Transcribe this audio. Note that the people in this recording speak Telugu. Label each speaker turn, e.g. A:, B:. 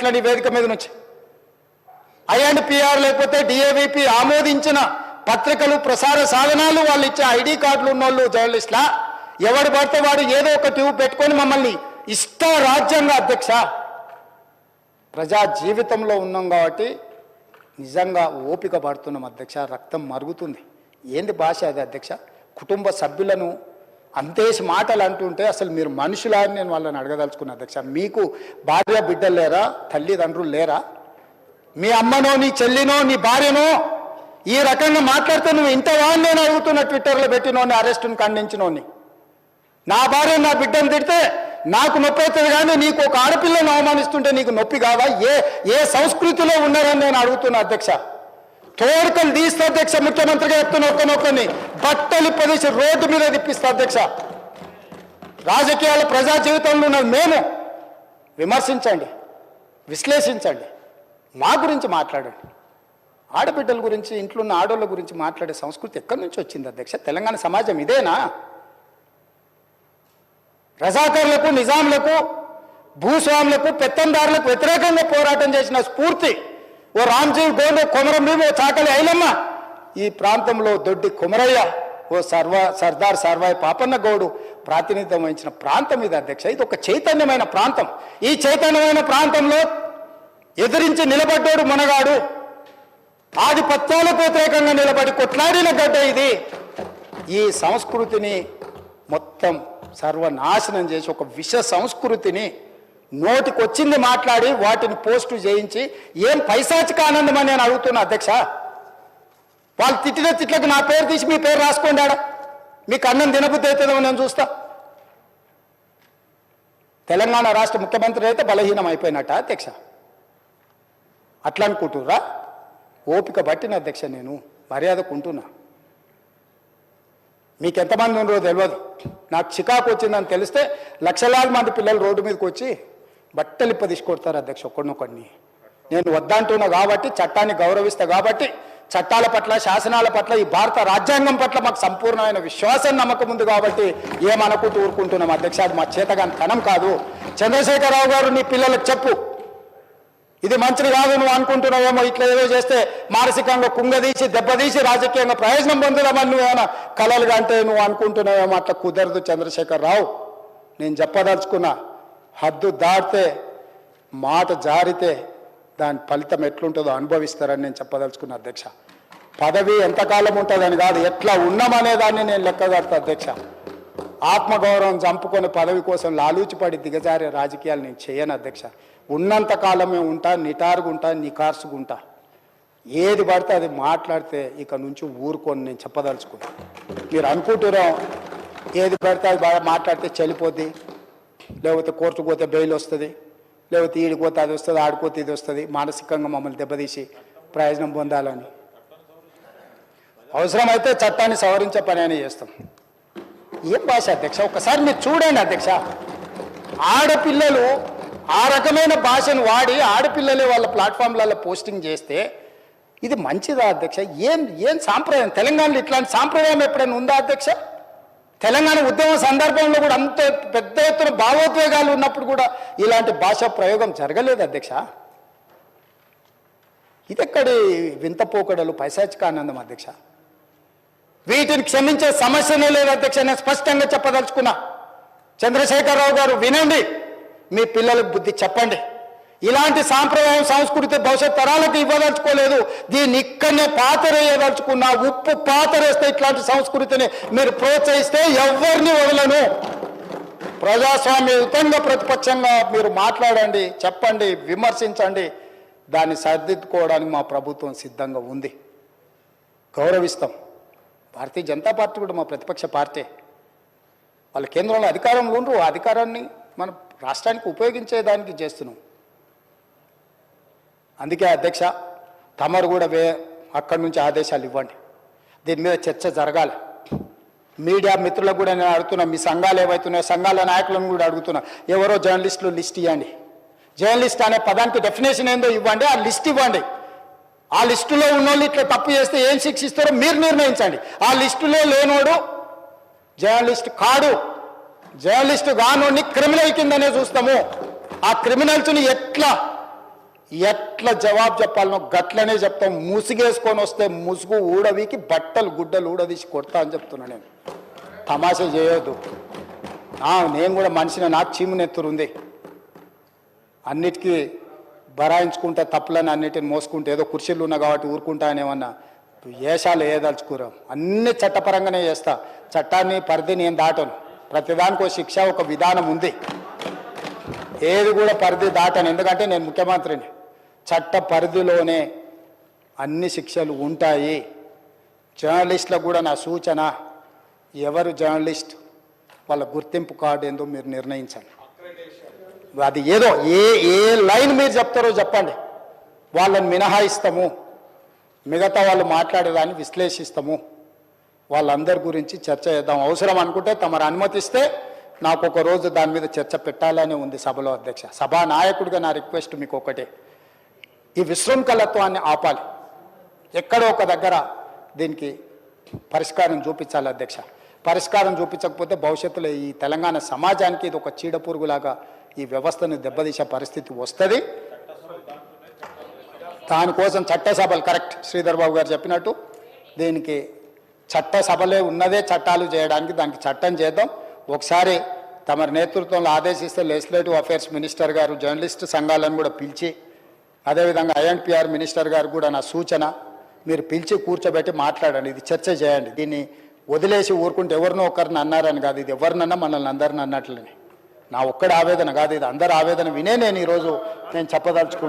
A: హెచ్చరించిన ఈ వేదిక మీద నుంచి ఐఎండ్పిఆర్ లేకపోతే డిఏవిపి ఆమోదించిన పత్రికలు ప్రసార సాధనాలు వాళ్ళు ఇచ్చే ఐడి కార్డులు ఉన్నోళ్ళు జర్నలిస్టులా ఎవడు పడితే వాడు ఏదో ఒక ట్యూబ్ పెట్టుకొని మమ్మల్ని ఇష్ట రాజ్యంగా అధ్యక్ష ప్రజా జీవితంలో ఉన్నాం కాబట్టి నిజంగా ఓపిక పడుతున్నాం అధ్యక్ష రక్తం మరుగుతుంది ఏంది భాష అది అధ్యక్ష కుటుంబ సభ్యులను అంతేసి మాటలు అంటుంటే అసలు మీరు మనుషులా అని నేను వాళ్ళని అడగదలుచుకున్నా అధ్యక్ష మీకు భార్య బిడ్డలు లేరా తల్లిదండ్రులు లేరా మీ అమ్మనో నీ చెల్లినో నీ భార్యనో ఈ రకంగా మాట్లాడితే నువ్వు ఇంతవా నేను అడుగుతున్నా ట్విట్టర్లో పెట్టినోని అరెస్టును ఖండించినోని నా భార్య నా బిడ్డను తిడితే నాకు నొప్పి అవుతుంది కానీ నీకు ఒక ఆడపిల్లను అవమానిస్తుంటే నీకు నొప్పి కాదా ఏ సంస్కృతిలో ఉన్నారని నేను అడుగుతున్నా అధ్యక్ష తోడుకలు తీస్తే అధ్యక్ష ముఖ్యమంత్రిగా చెప్తున్న ఒక్కనొక్కని బట్టలు పదేసి రోడ్డు మీద తిప్పిస్తా అధ్యక్ష రాజకీయాల ప్రజా జీవితంలో ఉన్నది మేము విమర్శించండి విశ్లేషించండి మా గురించి మాట్లాడండి ఆడబిడ్డల గురించి ఇంట్లో ఉన్న ఆడోళ్ళ గురించి మాట్లాడే సంస్కృతి ఎక్కడి నుంచి వచ్చింది అధ్యక్ష తెలంగాణ సమాజం ఇదేనా రజాకర్లకు నిజాంలకు భూస్వాములకు పెత్తందారులకు వ్యతిరేకంగా పోరాటం చేసిన స్ఫూర్తి ఓ రామ్జీవ్ గోండు కొమరం భీమ్ ఓ చాకలి ఐలమ్మ ఈ ప్రాంతంలో దొడ్డి కొమరయ్య ఓ సర్దార్ సర్వాయి పాపన్న గౌడు ప్రాతినిధ్యం వహించిన ప్రాంతం ఇది అధ్యక్ష ఇది ఒక చైతన్యమైన ప్రాంతం ఈ చైతన్యమైన ప్రాంతంలో ఎదిరించి నిలబడ్డాడు మునగాడు ఆధిపత్యాలకు వ్యతిరేకంగా నిలబడి కొట్లాడిన గడ్డ ఇది ఈ సంస్కృతిని మొత్తం సర్వనాశనం చేసి ఒక విష సంస్కృతిని నోటికొచ్చింది మాట్లాడి వాటిని పోస్టు చేయించి ఏం పైశాచిక ఆనందం అని నేను అడుగుతున్నా అధ్యక్ష వాళ్ళు తిట్టిన తిట్లకు నా పేరు తీసి మీ పేరు రాసుకోండి ఆడ మీకు అన్నం తినబుద్ధి అవుతుందో నేను చూస్తా తెలంగాణ రాష్ట్ర ముఖ్యమంత్రి అయితే బలహీనం అయిపోయినట్ట అధ్యక్ష అట్లా అనుకుంటుర్రా ఓపిక పట్టిన అధ్యక్ష నేను మర్యాదకుంటున్నా మీకు ఎంతమంది ఉన్నారో తెలియదు నాకు చికాకు వచ్చిందని తెలిస్తే లక్షలాది మంది పిల్లలు రోడ్డు మీదకి వచ్చి బట్టలు తీసుకొడతారు అధ్యక్ష ఒక్కడినొక్కడిని నేను వద్దంటున్నా కాబట్టి చట్టాన్ని గౌరవిస్తా కాబట్టి చట్టాల పట్ల శాసనాల పట్ల ఈ భారత రాజ్యాంగం పట్ల మాకు సంపూర్ణమైన విశ్వాసం నమ్మకం ఉంది కాబట్టి ఏమనుకుంటూ ఊరుకుంటున్నాం అధ్యక్ష అది మా చేతగాని తనం కాదు చంద్రశేఖరరావు గారు నీ పిల్లలకు చెప్పు ఇది మంచిది కాదు నువ్వు అనుకుంటున్నావేమో ఇట్లా ఏదో చేస్తే మానసికంగా కుంగదీసి దెబ్బతీసి రాజకీయంగా ప్రయోజనం పొందుదామని నువ్వేమైనా కలలుగా అంటే నువ్వు అనుకుంటున్నావేమో అట్లా కుదరదు చంద్రశేఖరరావు నేను చెప్పదలుచుకున్నా హద్దు దాటితే మాట జారితే దాని ఫలితం ఎట్లుంటుందో అనుభవిస్తారని నేను చెప్పదలుచుకున్నా అధ్యక్ష పదవి ఎంతకాలం ఉంటుందని కాదు ఎట్లా ఉన్నామనేదాన్ని నేను లెక్కగడతా అధ్యక్ష ఆత్మగౌరవం చంపుకొని పదవి కోసం లాలూచిపడి దిగజారే రాజకీయాలు నేను చేయను అధ్యక్ష ఉన్నంత కాలమే ఉంటా నిటారుగుంటా నికార్సుగుంటా ఏది పడితే అది మాట్లాడితే ఇక నుంచి ఊరుకొని నేను చెప్పదలుచుకున్నా మీరు అనుకుంటున్నాం ఏది పడితే అది బాగా మాట్లాడితే చలిపోద్ది లేకపోతే కోర్టుకు పోతే బెయిల్ వస్తుంది లేకపోతే ఈడిపోతే అది వస్తుంది ఆడిపోతే ఇది వస్తుంది మానసికంగా మమ్మల్ని దెబ్బతీసి ప్రయోజనం పొందాలని అవసరమైతే చట్టాన్ని సవరించే పని అని చేస్తాం ఏం భాష అధ్యక్ష ఒకసారి మీరు చూడండి అధ్యక్ష ఆడపిల్లలు ఆ రకమైన భాషను వాడి ఆడపిల్లలే వాళ్ళ ప్లాట్ఫామ్లలో పోస్టింగ్ చేస్తే ఇది మంచిదా అధ్యక్ష ఏం సాంప్రదాయం తెలంగాణలో ఇట్లాంటి సాంప్రదాయం ఎప్పుడైనా ఉందా అధ్యక్ష తెలంగాణ ఉద్యమం సందర్భంలో కూడా అంత పెద్ద ఎత్తున భావోద్వేగాలు ఉన్నప్పుడు కూడా ఇలాంటి భాషా ప్రయోగం జరగలేదు అధ్యక్ష ఇదెక్కడి వింత పోకడలు పైశాచిక ఆనందం అధ్యక్ష వీటిని క్షమించే సమస్యనే లేదు అధ్యక్ష నేను స్పష్టంగా చెప్పదలుచుకున్నా చంద్రశేఖరరావు గారు వినండి మీ పిల్లలకు బుద్ధి చెప్పండి ఇలాంటి సాంప్రదాయం సంస్కృతి భవిష్యత్ తరాలకు ఇవ్వదలుచుకోలేదు దీన్ని ఇక్కడనే పాతరేయదలుచుకున్నా ఉప్పు పాతరేస్తే ఇట్లాంటి సంస్కృతిని మీరు ప్రోత్సహిస్తే ఎవరిని వదలను ప్రజాస్వామ్యయుతంగా ప్రతిపక్షంగా మీరు మాట్లాడండి చెప్పండి విమర్శించండి దాన్ని సరిదిద్దుకోవడానికి మా ప్రభుత్వం సిద్ధంగా ఉంది గౌరవిస్తాం భారతీయ జనతా పార్టీ కూడా మా ప్రతిపక్ష పార్టీ వాళ్ళ కేంద్రంలో అధికారంలో ఉండరు ఆ అధికారాన్ని మన రాష్ట్రానికి ఉపయోగించేదానికి చేస్తున్నాం అందుకే అధ్యక్ష తమరు కూడా అక్కడి నుంచి ఆదేశాలు ఇవ్వండి దీని మీద చర్చ జరగాలి మీడియా మిత్రులకు కూడా నేను అడుగుతున్నా మీ సంఘాలు ఏవైతున్నాయో సంఘాల నాయకులను కూడా అడుగుతున్నా ఎవరో జర్నలిస్టులు లిస్ట్ ఇవ్వండి జర్నలిస్ట్ అనే పదానికి డెఫినేషన్ ఏందో ఇవ్వండి ఆ లిస్ట్ ఇవ్వండి ఆ లిస్టులో ఉన్నోళ్ళు ఇట్లా తప్పు చేస్తే ఏం శిక్షిస్తారో మీరు నిర్ణయించండి ఆ లిస్టులో లేనోడు జర్నలిస్ట్ కాడు జర్నలిస్టు కానోడిని క్రిమినల్ కిందనే చూస్తాము ఆ క్రిమినల్స్ని ఎట్లా ఎట్లా జవాబు చెప్పాలనో గట్లనే చెప్తాం. ముసుగేసుకొని వస్తే ముసుగు ఊడవికి బట్టలు గుడ్డలు ఊడదీసి కొడతా అని చెప్తున్నా. నేను తమాషా చేయొద్దు. నేను కూడా మనిషిని, నాకు చీమునెత్తురుంది. అన్నిటికీ బరాయించుకుంటే తప్పులని అన్నిటిని మోసుకుంటే ఏదో కుర్చీలు ఉన్నా కాబట్టి ఊరుకుంటా అనేమన్నా ఏషాలు వేయదలుచుకోరాం. అన్ని చట్టపరంగానే చేస్తా. చట్టాన్ని పరిధి నేను దాటను. ప్రతిదానికి ఒక శిక్ష, ఒక విధానం ఉంది. ఏది కూడా పరిధి దాటను. ఎందుకంటే నేను ముఖ్యమంత్రిని. చట్ట పరిధిలోనే అన్ని శిక్షలు ఉంటాయి. జర్నలిస్టులకు కూడా నా సూచన, ఎవరు జర్నలిస్ట్ వాళ్ళ గుర్తింపు కార్డు ఏందో మీరు నిర్ణయించండి. అది ఏదో ఏ లైన్ మీరు చెప్తారో చెప్పండి. వాళ్ళని మినహాయిస్తాము, మిగతా వాళ్ళు మాట్లాడేదాన్ని విశ్లేషిస్తాము. వాళ్ళందరి గురించి చర్చ చేద్దాం. అవసరం అనుకుంటే తమరు అనుమతిస్తే నాకు ఒక రోజు దాని మీద చర్చ పెట్టాలనే ఉంది సభలో. అధ్యక్ష, సభా నాయకుడిగా నా రిక్వెస్ట్ మీకు ఒకటే, ఈ విశృంఖలత్వాన్ని ఆపాలి. ఎక్కడో ఒక దగ్గర దీనికి పరిష్కారం చూపించాలి అధ్యక్ష. పరిష్కారం చూపించకపోతే భవిష్యత్తులో ఈ తెలంగాణ సమాజానికి ఇది ఒక చీడపురుగులాగా ఈ వ్యవస్థను దెబ్బతీసే పరిస్థితి వస్తుంది. దానికోసం చట్టసభలు, కరెక్ట్ శ్రీధర్ బాబు గారు చెప్పినట్టు, దీనికి చట్టసభలే ఉన్నదే చట్టాలు చేయడానికి. దానికి చట్టం చేద్దాం. ఒకసారి తమరి నేతృత్వంలో ఆదేశిస్తే లెజిస్లేటివ్ అఫైర్స్ మినిస్టర్ గారు జర్నలిస్టు సంఘాలను కూడా పిలిచి, అదేవిధంగా ఐఎన్పిఆర్ మినిస్టర్ గారు కూడా నా సూచన, మీరు పిలిచి కూర్చోబెట్టి మాట్లాడండి. ఇది చర్చ చేయండి. దీన్ని వదిలేసి ఊరుకుంటే ఎవరినో ఒకరిని అన్నారని కాదు, ఇది ఎవరినన్నా మనల్ని అందరిని అన్నట్లనే. నా ఒక్కడి ఆవేదన కాదు, ఇది అందరి ఆవేదన వినే నేను ఈరోజు చెప్పదలుచుకున్నాను.